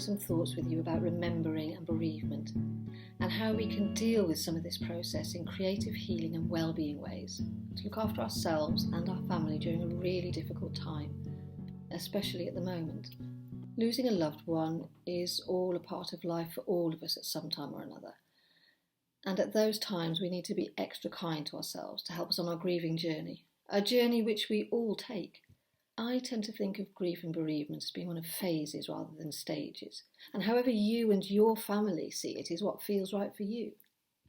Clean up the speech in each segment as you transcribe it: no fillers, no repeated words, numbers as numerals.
some thoughts with you about remembering and bereavement, and how we can deal with some of this process in creative healing and well-being ways to look after ourselves and our family during a really difficult time, especially at the moment. Losing a loved one is all a part of life for all of us at some time or another. And at those times we need to be extra kind to ourselves to help us on our grieving journey, a journey which we all take. I tend to think of grief and bereavement as being one of phases rather than stages, and however you and your family see it is what feels right for you.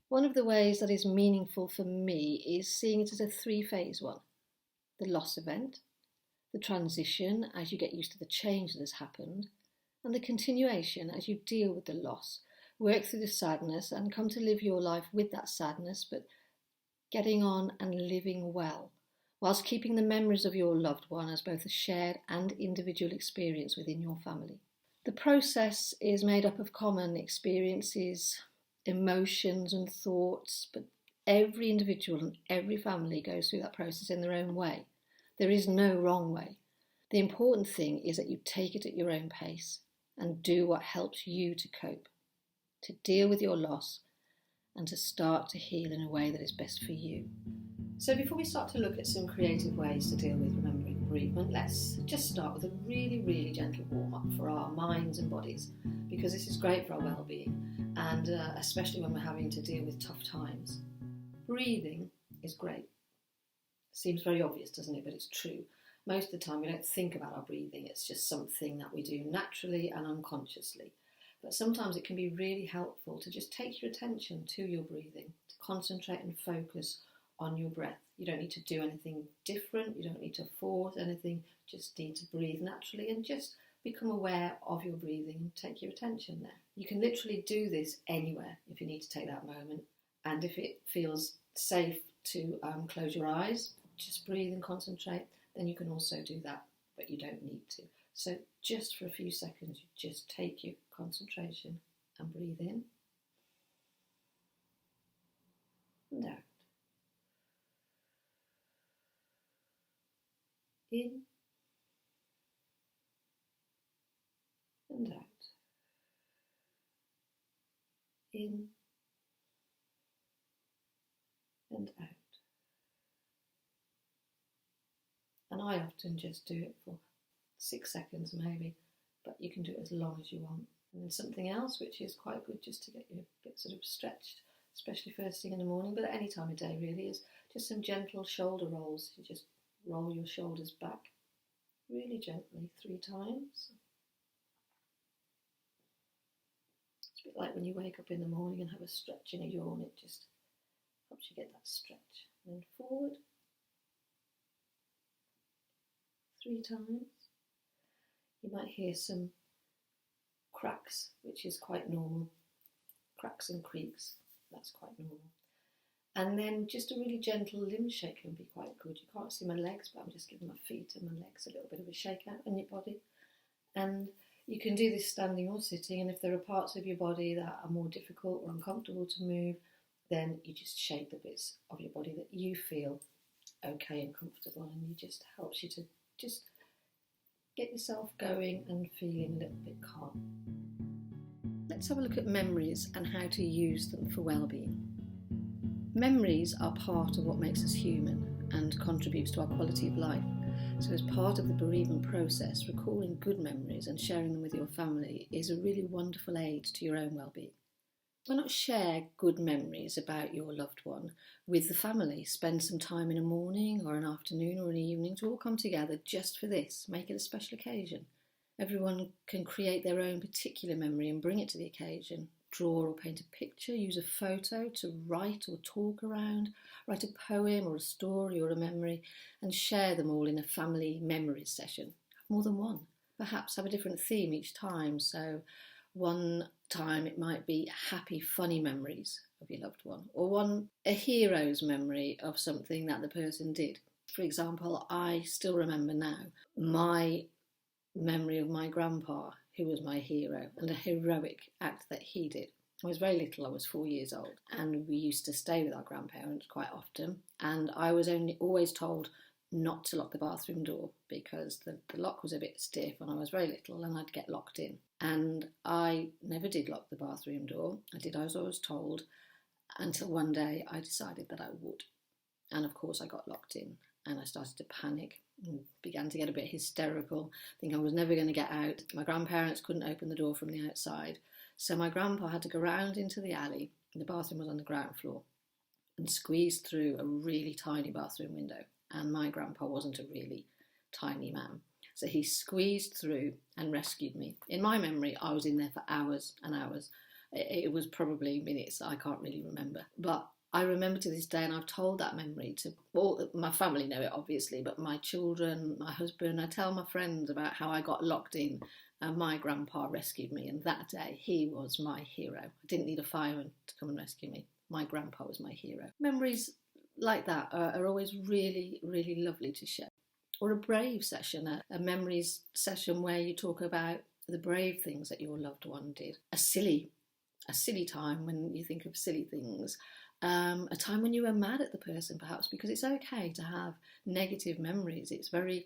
One of the ways that is meaningful for me is seeing it as a three-phase one. The loss event, the transition as you get used to the change that has happened, and the continuation as you deal with the loss, work through the sadness and come to live your life with that sadness, but getting on and living well, whilst keeping the memories of your loved one as both a shared and individual experience within your family. The process is made up of common experiences, emotions and thoughts, but every individual and every family goes through that process in their own way. There is no wrong way. The important thing is that you take it at your own pace and do what helps you to cope, to deal with your loss and to start to heal in a way that is best for you. So before we start to look at some creative ways to deal with remembering bereavement, let's just start with a really, really gentle warm-up for our minds and bodies, because this is great for our well-being and especially when we're having to deal with tough times. Breathing is great. Seems very obvious, doesn't it? But it's true. Most of the time we don't think about our breathing. It's just something that we do naturally and unconsciously. But sometimes it can be really helpful to just take your attention to your breathing, to concentrate and focus on your breath. You don't need to do anything different. You don't need to force anything. Just need to breathe naturally and just become aware of your breathing and take your attention there. You can literally do this anywhere if you need to take that moment. And if it feels safe to close your eyes, just breathe and concentrate, then you can also do that, but you don't need to. So just for a few seconds, you just take your concentration and breathe in and out. In and out. In and out. And I often just do it for 6 seconds maybe, but you can do it as long as you want. And then something else which is quite good just to get you a bit sort of stretched, especially first thing in the morning, but at any time of day really, is just some gentle shoulder rolls. You just roll your shoulders back really gently 3 times. It's a bit like when you wake up in the morning and have a stretch in a yawn, it just helps you get that stretch. And then forward 3 times. You might hear some cracks, which is quite normal. Cracks and creaks, that's quite normal. And then just a really gentle limb shake can be quite good. You can't see my legs, but I'm just giving my feet and my legs a little bit of a shake out on your body. And you can do this standing or sitting, and if there are parts of your body that are more difficult or uncomfortable to move, then you just shake the bits of your body that you feel okay and comfortable, and it just helps you to just get yourself going and feeling a little bit calm. Let's have a look at memories and how to use them for well-being. Memories are part of what makes us human and contributes to our quality of life. So as part of the bereavement process, recalling good memories and sharing them with your family is a really wonderful aid to your own well-being. Why not share good memories about your loved one with the family? Spend some time in a morning or an afternoon or an evening to all come together just for this. Make it a special occasion. Everyone can create their own particular memory and bring it to the occasion. Draw or paint a picture, use a photo to write or talk around, write a poem or a story or a memory, and share them all in a family memories session. Have more than one. Perhaps have a different theme each time. So one time it might be happy, funny memories of your loved one, or a hero's memory of something that the person did. For example, I still remember now my memory of my grandpa, who was my hero, and a heroic act that he did. I was very little, I was 4 years old, and we used to stay with our grandparents quite often, and I was always told not to lock the bathroom door because the lock was a bit stiff and I was very little and I'd get locked in. And I never did lock the bathroom door. I did as I was told until one day I decided that I would. And of course I got locked in and I started to panic and began to get a bit hysterical, think I was never going to get out. My grandparents couldn't open the door from the outside. So my grandpa had to go round into the alley. The bathroom was on the ground floor and squeeze through a really tiny bathroom window. And my grandpa wasn't a really tiny man. So he squeezed through and rescued me. In my memory, I was in there for hours and hours. It was probably minutes, I can't really remember. But I remember to this day, and I've told that memory to all my family know it obviously, but my children, my husband, I tell my friends about how I got locked in and my grandpa rescued me. And that day, he was my hero. I didn't need a fireman to come and rescue me. My grandpa was my hero. Memories like that are always really, really lovely to share. Or a brave session, a memories session where you talk about the brave things that your loved one did. A silly time when you think of silly things. A time when you were mad at the person perhaps, because it's okay to have negative memories. It's very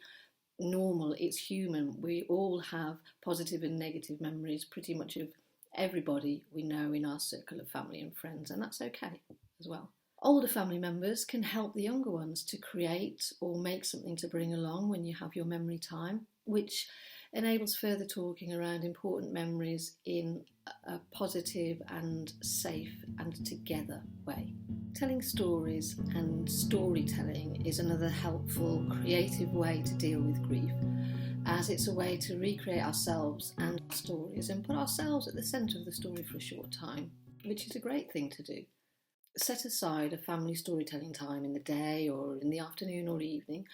normal, it's human. We all have positive and negative memories, pretty much of everybody we know in our circle of family and friends, and that's okay as well. Older family members can help the younger ones to create or make something to bring along when you have your memory time, which enables further talking around important memories in a positive and safe and together way. Telling stories and storytelling is another helpful, creative way to deal with grief, as it's a way to recreate ourselves and our stories and put ourselves at the centre of the story for a short time, which is a great thing to do. Set aside a family storytelling time in the day or in the afternoon or evening,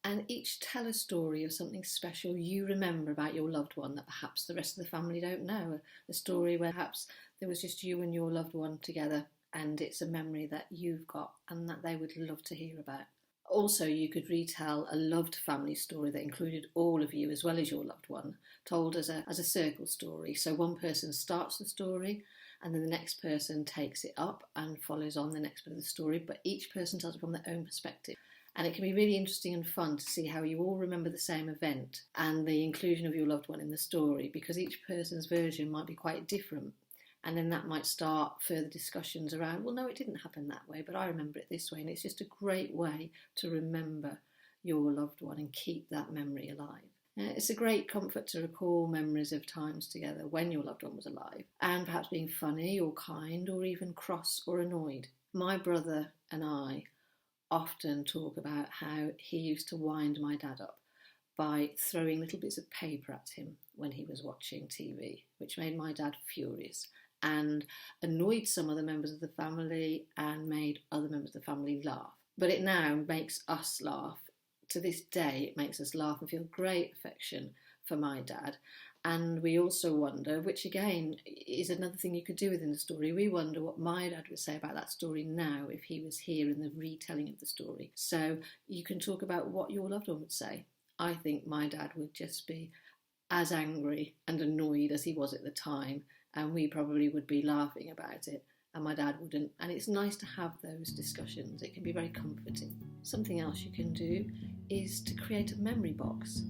and each tell a story of something special you remember about your loved one that perhaps the rest of the family don't know. A story where perhaps there was just you and your loved one together and it's a memory that you've got and that they would love to hear about. Also, you could retell a loved family story that included all of you as well as your loved one, told as a circle story. So one person starts the story and then the next person takes it up and follows on the next bit of the story, but each person tells it from their own perspective. And it can be really interesting and fun to see how you all remember the same event and the inclusion of your loved one in the story, because each person's version might be quite different. And then that might start further discussions around, well, no, it didn't happen that way, but I remember it this way. And it's just a great way to remember your loved one and keep that memory alive. It's a great comfort to recall memories of times together when your loved one was alive, and perhaps being funny or kind or even cross or annoyed. My brother and I often talk about how he used to wind my dad up by throwing little bits of paper at him when he was watching TV, which made my dad furious and annoyed some other members of the family and made other members of the family laugh. But it now makes us laugh. To this day, it makes us laugh and feel great affection for my dad. And we also wonder, which again is another thing you could do within the story, we wonder what my dad would say about that story now if he was here in the retelling of the story. So you can talk about what your loved one would say. I think my dad would just be as angry and annoyed as he was at the time, and we probably would be laughing about it, and my dad wouldn't. And it's nice to have those discussions. It can be very comforting. Something else you can do is to create a memory box.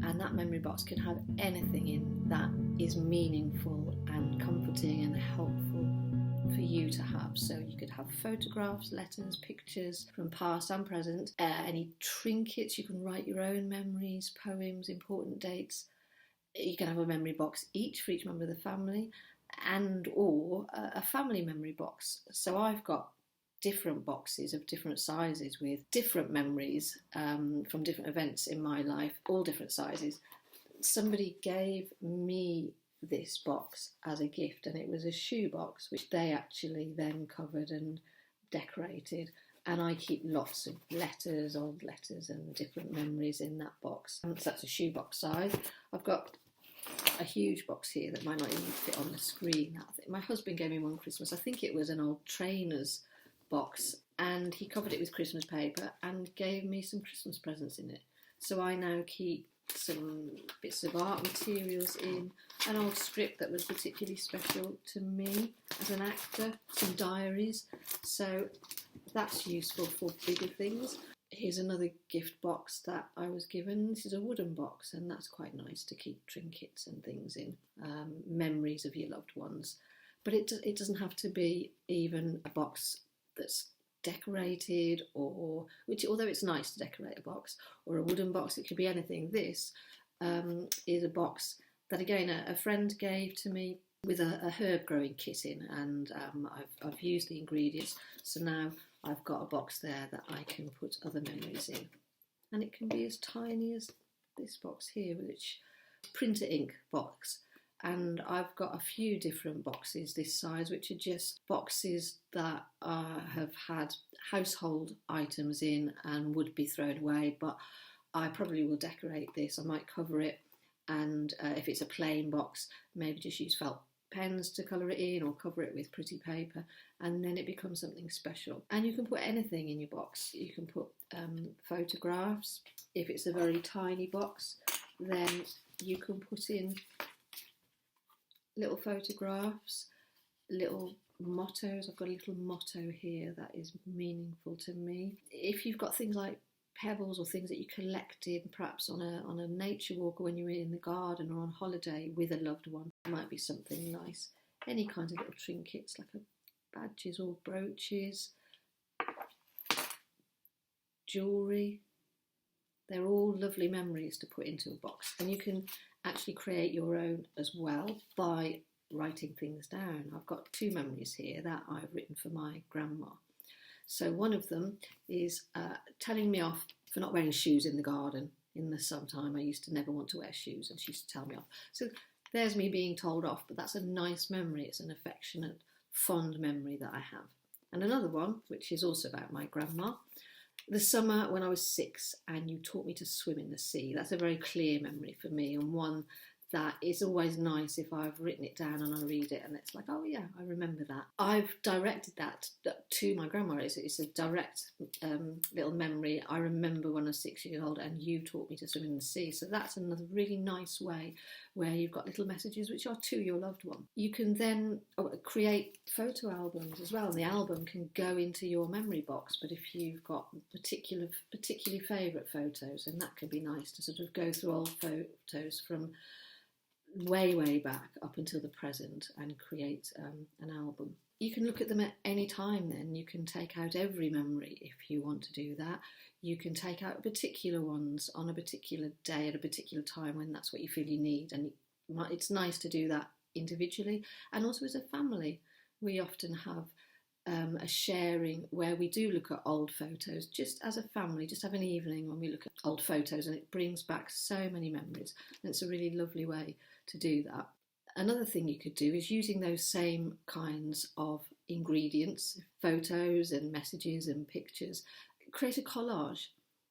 And that memory box can have anything in that is meaningful and comforting and helpful for you to have. So you could have photographs, letters, pictures from past and present, any trinkets. You can write your own memories, poems, important dates. You can have a memory box each for each member of the family, and or a family memory box. So I've got different boxes of different sizes with different memories from different events in my life, all different sizes. Somebody gave me this box as a gift, and it was a shoe box which they actually then covered and decorated, and I keep lots of letters, old letters and different memories in that box. So that's a shoe box size. I've got a huge box here that might not even fit on the screen. My husband gave me one Christmas. I think it was an old trainer's box, and he covered it with Christmas paper and gave me some Christmas presents in it. So I now keep some bits of art materials in, an old script that was particularly special to me as an actor, some diaries. So that's useful for bigger things. Here's another gift box that I was given. This is a wooden box, and that's quite nice to keep trinkets and things in, memories of your loved ones. But it doesn't have to be even a box that's decorated, or which, although it's nice to decorate a box, or a wooden box, it could be anything. This is a box that, again, a friend gave to me with a herb growing kit in, and I've used the ingredients, so now I've got a box there that I can put other memories in. And it can be as tiny as this box here, which printer ink box. And I've got a few different boxes this size, which are just boxes that have had household items in and would be thrown away, but I probably will decorate this. I might cover it, and if it's a plain box, maybe just use felt pens to colour it in, or cover it with pretty paper, and then it becomes something special. And you can put anything in your box. You can put photographs. If it's a very tiny box, then you can put in little photographs, little mottos. I've got a little motto here that is meaningful to me. If you've got things like pebbles or things that you collected perhaps on a nature walk, or when you were in the garden, or on holiday with a loved one, it might be something nice. Any kind of little trinkets, like badges or brooches, jewellery. They're all lovely memories to put into a box, and you can actually create your own as well by writing things down. I've got 2 memories here that I've written for my grandma. So one of them is telling me off for not wearing shoes in the garden in the summertime. I used to never want to wear shoes, and she used to tell me off. So there's me being told off, but that's a nice memory. It's an affectionate, fond memory that I have. And another one, which is also about my grandma. The summer when I was 6 and you taught me to swim in the sea. That's a very clear memory for me, and one that is always nice if I've written it down and I read it and it's like, oh yeah, I remember that. I've directed that to my grandma. It's a direct little memory. I remember when I was 6 years old and you taught me to swim in the sea. So that's another really nice way where you've got little messages which are to your loved one. You can then create photo albums as well. The album can go into your memory box, but if you've got particularly favourite photos, then that can be nice to sort of go through old photos from way back up until the present and create an album. You can look at them at any time then. You can take out every memory if you want to do that. You can take out particular ones on a particular day at a particular time when that's what you feel you need, and it's nice to do that individually and also as a family. We often have a sharing where we do look at old photos just as a family, just have an evening when we look at old photos, and it brings back so many memories, and it's a really lovely way to do that. Another thing you could do is using those same kinds of ingredients, photos and messages and pictures, create a collage.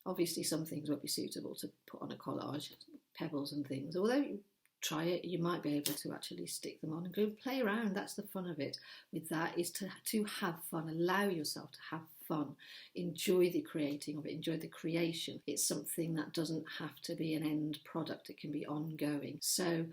Obviously some things won't be suitable to put on a collage, pebbles and things, although you try it, you might be able to actually stick them on and go play around. That's the fun of it with that, is to have fun, allow yourself to have fun, enjoy the creating of it, enjoy the creation. It's something that doesn't have to be an end product, it can be ongoing. So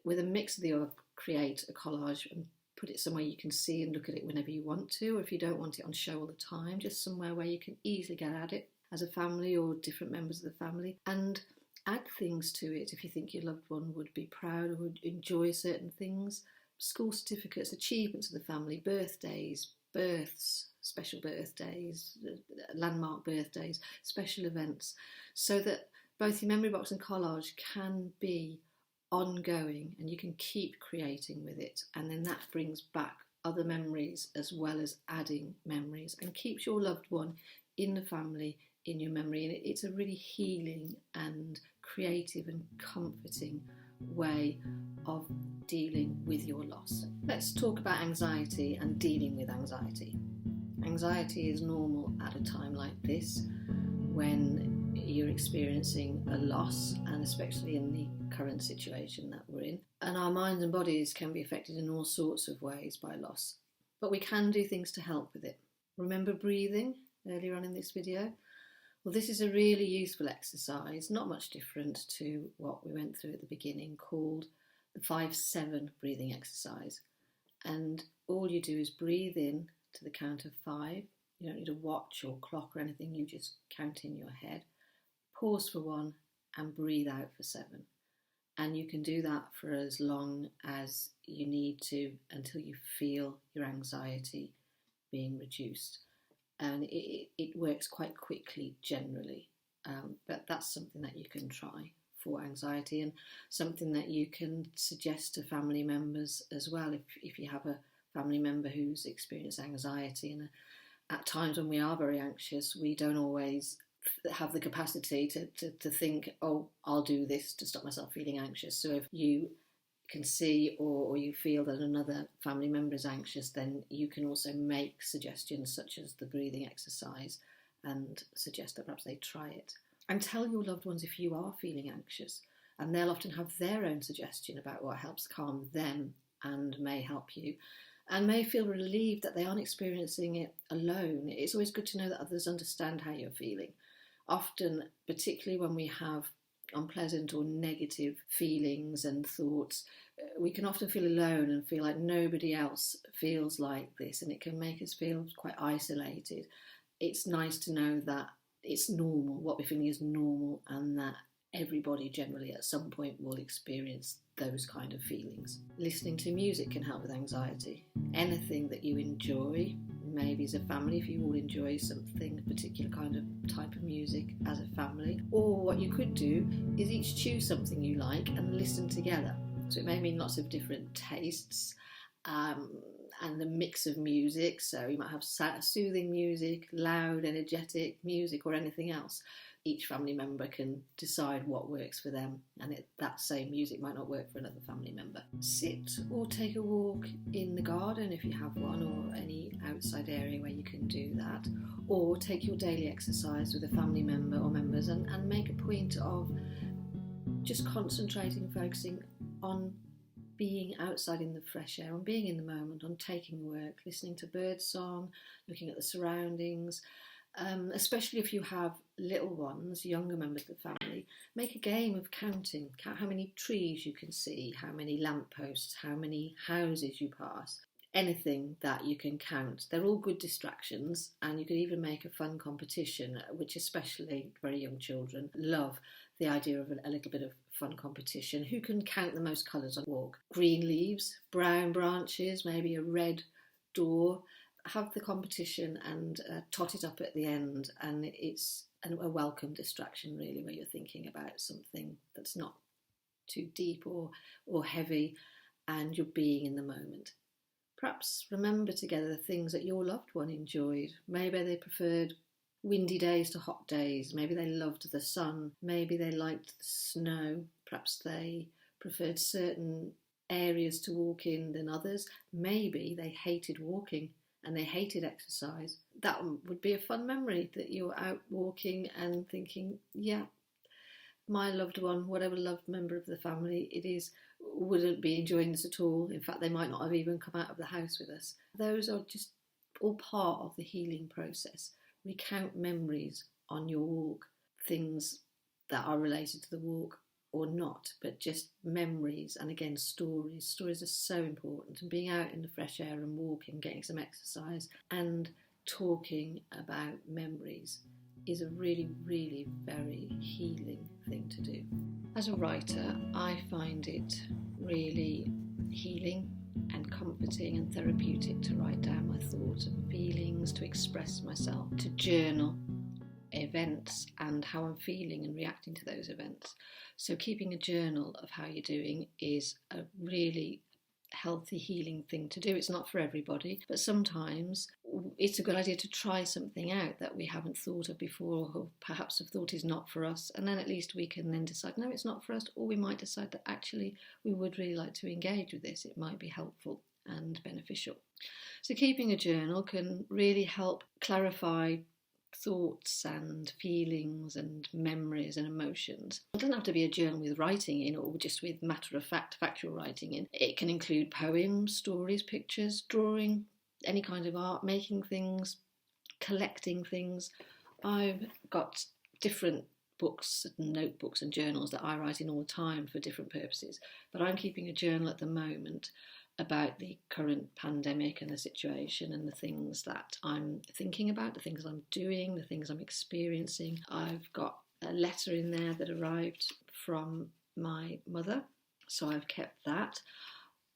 with a mix of the other, create a collage and put it somewhere you can see and look at it whenever you want to, or if you don't want it on show all the time, just somewhere where you can easily get at it as a family or different members of the family, and add things to it if you think your loved one would be proud or would enjoy certain things. School certificates, achievements of the family, birthdays, births, special birthdays, landmark birthdays, special events, so that both your memory box and collage can be ongoing and you can keep creating with it, and then that brings back other memories as well as adding memories and keeps your loved one in the family, in your memory. And it's a really healing and creative and comforting way of dealing with your loss. Let's talk about anxiety and dealing with anxiety. Anxiety is normal at a time like this when you're experiencing a loss, and especially in the current situation that we're in. And our minds and bodies can be affected in all sorts of ways by loss, but we can do things to help with it. Remember breathing earlier on in this video? Well, this is a really useful exercise, not much different to what we went through at the beginning, called the 5-7 breathing exercise. And all you do is breathe in to the count of 5. You don't need a watch or clock or anything, you just count in your head. Pause for 1 and breathe out for 7. And you can do that for as long as you need to until you feel your anxiety being reduced. And it works quite quickly generally, but that's something that you can try for anxiety, and something that you can suggest to family members as well if you have a family member who's experienced anxiety. And at times when we are very anxious, we don't always have the capacity to think, oh, I'll do this to stop myself feeling anxious. So if you can see or you feel that another family member is anxious, then you can also make suggestions such as the breathing exercise and suggest that perhaps they try it. And tell your loved ones if you are feeling anxious, and they'll often have their own suggestion about what helps calm them and may help you, and may feel relieved that they aren't experiencing it alone. It's always good to know that others understand how you're feeling. Often, particularly when we have unpleasant or negative feelings and thoughts, we can often feel alone and feel like nobody else feels like this, and it can make us feel quite isolated. It's nice to know that it's normal, what we're feeling is normal, and that everybody generally at some point will experience those kind of feelings. Listening to music can help with anxiety. Anything that you enjoy, maybe as a family, if you all enjoy something, a particular kind of type of music as a family, or what you could do is each choose something you like and listen together. So it may mean lots of different tastes, and a mix of music. So you might have soothing music, loud, energetic music, or anything else. Each family member can decide what works for them, and that same music might not work for another family member. Sit or take a walk in the garden if you have one, or any outside area where you can do that, or take your daily exercise with a family member or members, and make a point of just concentrating, focusing on being outside in the fresh air, on being in the moment, on taking work, listening to bird song, looking at the surroundings. Especially if you have little ones, younger members of the family, make a game of counting. Count how many trees you can see, how many lampposts, how many houses you pass. Anything that you can count. They're all good distractions, and you could even make a fun competition, which especially very young children love the idea of a little bit of fun competition. Who can count the most colours on a walk? Green leaves, brown branches, maybe a red door. Have the competition and tot it up at the end, and it's a welcome distraction really, where you're thinking about something that's not too deep or heavy, and you're being in the moment. Perhaps remember together the things that your loved one enjoyed. Maybe they preferred windy days to hot days. Maybe they loved the sun. Maybe they liked the snow. Perhaps they preferred certain areas to walk in than others. Maybe they hated walking and they hated exercise. That would be a fun memory, that you're out walking and thinking, yeah, my loved one, whatever loved member of the family it is, wouldn't be enjoying this at all. In fact, they might not have even come out of the house with us. Those are just all part of the healing process. Recount memories on your walk, things that are related to the walk or not, but just memories, and again stories. Stories are so important, and being out in the fresh air and walking, getting some exercise and talking about memories is a really, really very healing thing to do. As a writer, I find it really healing and comforting and therapeutic to write down my thoughts and feelings, to express myself, to journal events and how I'm feeling and reacting to those events. So keeping a journal of how you're doing is a really healthy, healing thing to do. It's not for everybody, but sometimes it's a good idea to try something out that we haven't thought of before, or perhaps have thought is not for us, and then at least we can then decide, no, it's not for us, or we might decide that actually we would really like to engage with this. It might be helpful and beneficial. So keeping a journal can really help clarify thoughts and feelings and memories and emotions. It doesn't have to be a journal with writing in, or just with factual writing in. It can include poems, stories, pictures, drawing, any kind of art, making things, collecting things. I've got different books and notebooks and journals that I write in all the time for different purposes, but I'm keeping a journal at the moment about the current pandemic and the situation and the things that I'm thinking about, the things I'm doing, the things I'm experiencing. I've got a letter in there that arrived from my mother, so I've kept that.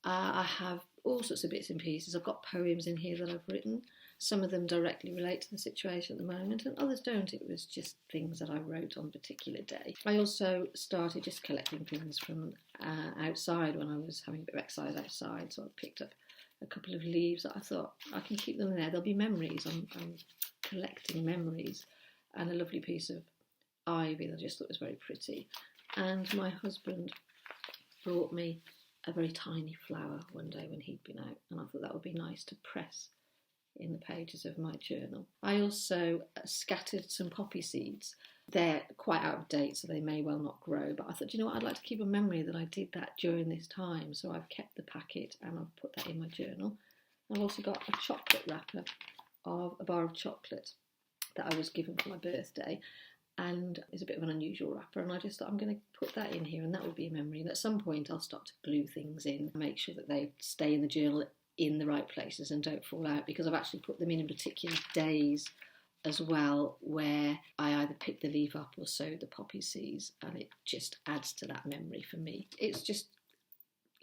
I have all sorts of bits and pieces. I've got poems in here that I've written. Some of them directly relate to the situation at the moment, and others don't. It was just things that I wrote on a particular day. I also started just collecting things from outside when I was having a bit of exercise outside. So I picked up a couple of leaves that I thought I can keep them there. There'll be memories. I'm collecting memories, and a lovely piece of ivy that I just thought was very pretty. And my husband brought me a very tiny flower one day when he'd been out, and I thought that would be nice to press in the pages of my journal. I also scattered some poppy seeds. They're quite out of date, so they may well not grow, but I thought, you know what, I'd like to keep a memory that I did that during this time, so I've kept the packet and I've put that in my journal. I've also got a chocolate wrapper of a bar of chocolate that I was given for my birthday, and it's a bit of an unusual wrapper, and I just thought I'm going to put that in here, and that will be a memory. And at some point I'll start to glue things in, make sure that they stay in the journal in the right places and don't fall out, because I've actually put them in particular days as well where I either pick the leaf up or sow the poppy seeds, and it just adds to that memory for me. It's just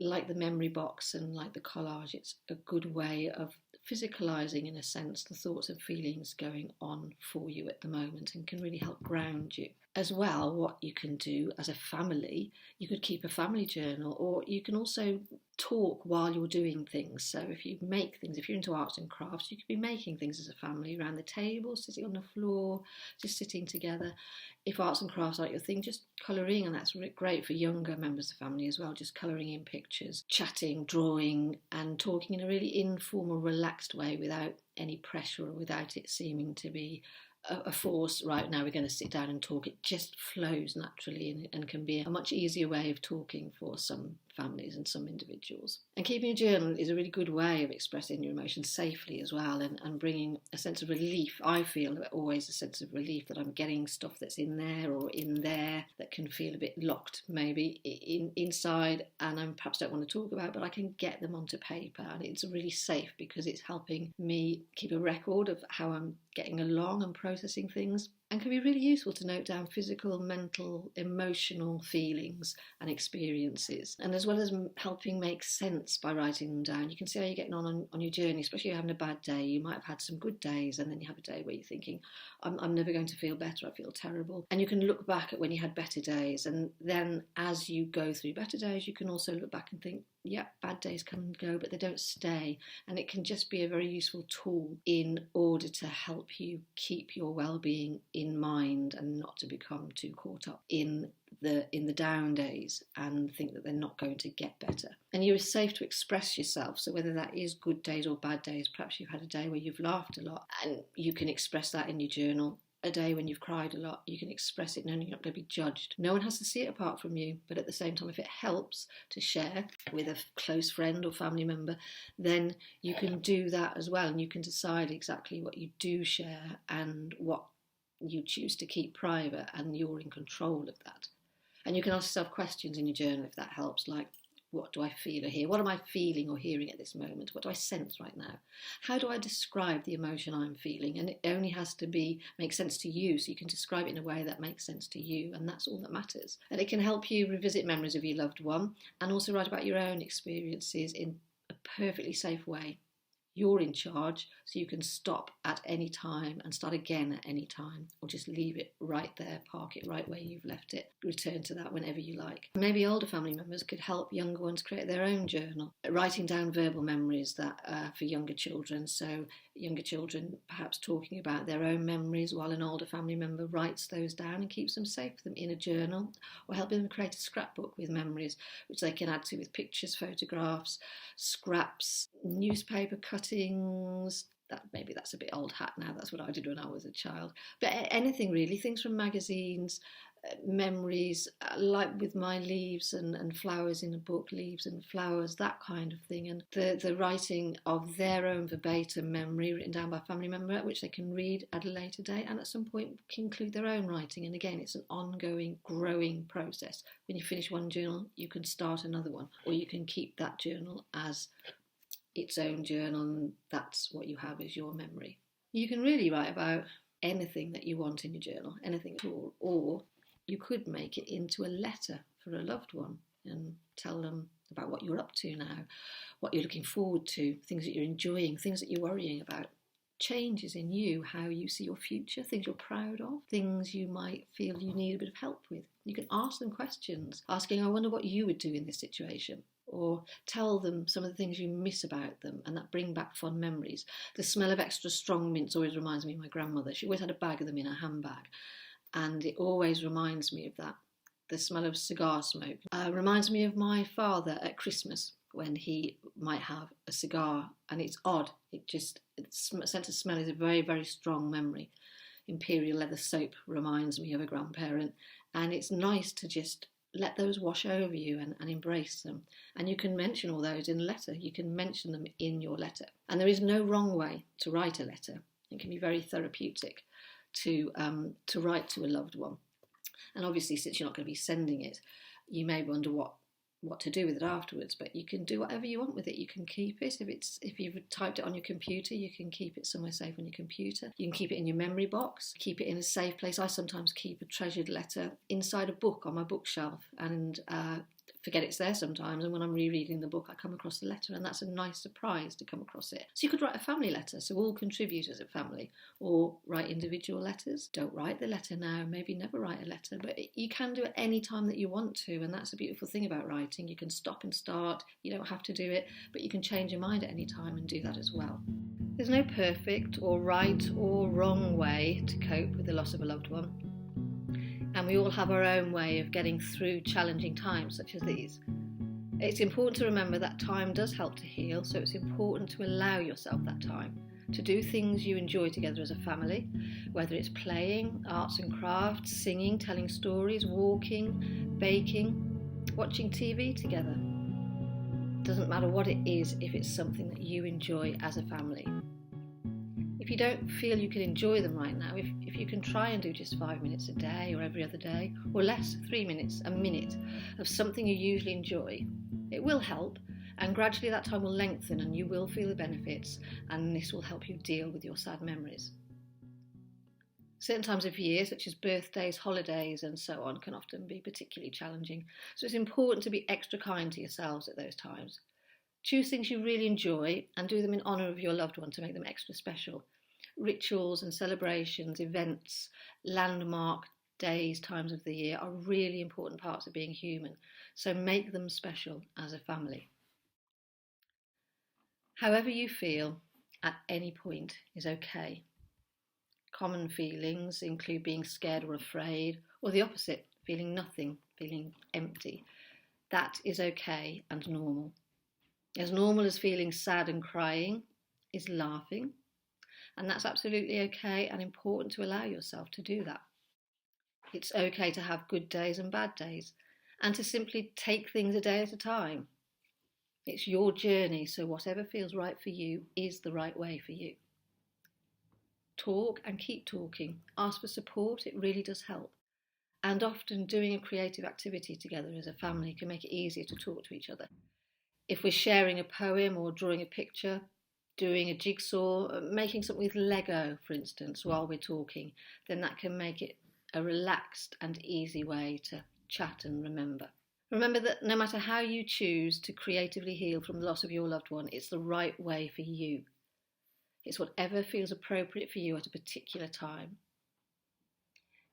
like the memory box and like the collage, it's a good way of physicalising, in a sense, the thoughts and feelings going on for you at the moment, and can really help ground you. As well, what you can do as a family, you could keep a family journal, or you can also talk while you're doing things. So if you make things, if you're into arts and crafts, you could be making things as a family around the table, sitting on the floor, just sitting together. If arts and crafts aren't your thing, just colouring, and that's great for younger members of the family as well, just colouring in pictures, chatting, drawing, and talking in a really informal, relaxed way without any pressure or without it seeming to be a force. Right now we're going to sit down and talk. It just flows naturally, and can be a much easier way of talking for some families and some individuals. And keeping a journal is a really good way of expressing your emotions safely as well, and bringing a sense of relief. I feel always a sense of relief that I'm getting stuff that's in there or in there that can feel a bit locked maybe inside, and I perhaps don't want to talk about, but I can get them onto paper, and it's really safe because it's helping me keep a record of how I'm getting along and processing things, and can be really useful to note down physical, mental, emotional feelings and experiences. And as well as helping make sense by writing them down, you can see how you're getting on your journey, especially if you're having a bad day. You might have had some good days, and then you have a day where you're thinking, I'm never going to feel better, I feel terrible. And you can look back at when you had better days, and then as you go through better days, you can also look back and think, yeah, bad days come and go, but they don't stay. And it can just be a very useful tool in order to help you keep your well-being in mind, and not to become too caught up in the down days and think that they're not going to get better. And you're safe to express yourself. So whether that is good days or bad days, perhaps you've had a day where you've laughed a lot, and you can express that in your journal. A day when you've cried a lot, you can express it, knowing you're not going to be judged. No one has to see it apart from you, but at the same time, if it helps to share with a close friend or family member, then you can do that as well, and you can decide exactly what you do share and what you choose to keep private, and you're in control of that. And you can ask yourself questions in your journal if that helps, like, what do I feel or hear? What am I feeling or hearing at this moment? What do I sense right now? How do I describe the emotion I'm feeling? And it only has to make sense to you, so you can describe it in a way that makes sense to you, and that's all that matters. And it can help you revisit memories of your loved one, and also write about your own experiences in a perfectly safe way. You're in charge, so you can stop at any time and start again at any time, or just leave it right there, park it right where you've left it, return to that whenever you like. Maybe older family members could help younger ones create their own journal, writing down verbal memories that for younger children. So younger children perhaps talking about their own memories while an older family member writes those down and keeps them safe for them in a journal, or helping them create a scrapbook with memories, which they can add to with pictures, photographs, scraps, newspaper cuttings. Maybe that's a bit old hat now, that's what I did when I was a child. But anything really, things from magazines, memories, like with my leaves and flowers in a book, leaves and flowers, that kind of thing, and the writing of their own verbatim memory written down by a family member, which they can read at a later date, and at some point can include their own writing. And again, it's an ongoing, growing process. When you finish one journal, you can start another one, or you can keep that journal as its own journal, and that's what you have as your memory. You can really write about anything that you want in your journal, anything at all, or you could make it into a letter for a loved one and tell them about what you're up to now, what you're looking forward to, things that you're enjoying, things that you're worrying about, changes in you, how you see your future, things you're proud of, things you might feel you need a bit of help with. You can ask them questions, asking, I wonder what you would do in this situation, or tell them some of the things you miss about them and that bring back fond memories. The smell of extra strong mints always reminds me of my grandmother. She always had a bag of them in her handbag, and it always reminds me of that. The smell of cigar smoke reminds me of my father at Christmas when he might have a cigar, and it's odd. Scent of smell is a very, very strong memory. Imperial leather soap reminds me of a grandparent, and it's nice to just let those wash over you and embrace them. And you can mention all those in a letter. You can mention them in your letter. And there is no wrong way to write a letter. It can be very therapeutic to write to a loved one. And obviously, since you're not going to be sending it, you may wonder what to do with it afterwards, but you can do whatever you want with it. You can keep it. If you've typed it on your computer, you can keep it somewhere safe on your computer. You can keep it in your memory box, keep it in a safe place. I sometimes keep a treasured letter inside a book on my bookshelf, and forget it's there sometimes, and when I'm rereading the book I come across the letter, and that's a nice surprise to come across it. So you could write a family letter, so all contribute as a family, or write individual letters. Don't write the letter now, maybe never write a letter, but you can do it any time that you want to, and that's a beautiful thing about writing. You can stop and start, you don't have to do it, but you can change your mind at any time and do that as well. There's no perfect or right or wrong way to cope with the loss of a loved one. And we all have our own way of getting through challenging times such as these. It's important to remember that time does help to heal, so it's important to allow yourself that time to do things you enjoy together as a family, whether it's playing, arts and crafts, singing, telling stories, walking, baking, watching TV together. It doesn't matter what it is if it's something that you enjoy as a family. If you don't feel you can enjoy them right now, if you can try and do just 5 minutes a day or every other day, or less, 3 minutes, a minute, of something you usually enjoy, it will help, and gradually that time will lengthen and you will feel the benefits, and this will help you deal with your sad memories. Certain times of year, such as birthdays, holidays and so on, can often be particularly challenging, so it's important to be extra kind to yourselves at those times. Choose things you really enjoy and do them in honour of your loved one to make them extra special. Rituals and celebrations, events, landmark days, times of the year are really important parts of being human, so make them special as a family. However you feel at any point is okay. Common feelings include being scared or afraid, or the opposite, feeling nothing, feeling empty. That is okay and normal. As normal as feeling sad and crying is laughing, and that's absolutely okay and important to allow yourself to do that. It's okay to have good days and bad days, and to simply take things a day at a time. It's your journey, so whatever feels right for you is the right way for you. Talk and keep talking. Ask for support, it really does help. And often doing a creative activity together as a family can make it easier to talk to each other. If we're sharing a poem or drawing a picture, doing a jigsaw, making something with Lego, for instance, while we're talking, then that can make it a relaxed and easy way to chat and remember. Remember that no matter how you choose to creatively heal from the loss of your loved one, it's the right way for you. It's whatever feels appropriate for you at a particular time.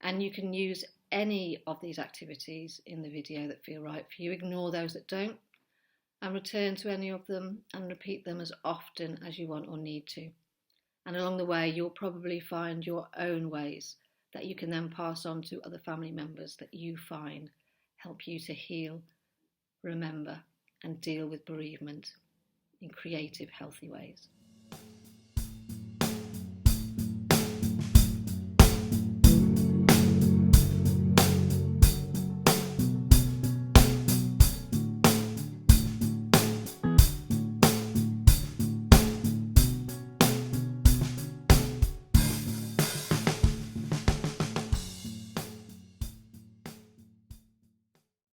And you can use any of these activities in the video that feel right for you. Ignore those that don't, and return to any of them and repeat them as often as you want or need to. And along the way, you'll probably find your own ways that you can then pass on to other family members that you find help you to heal, remember, and deal with bereavement in creative, healthy ways.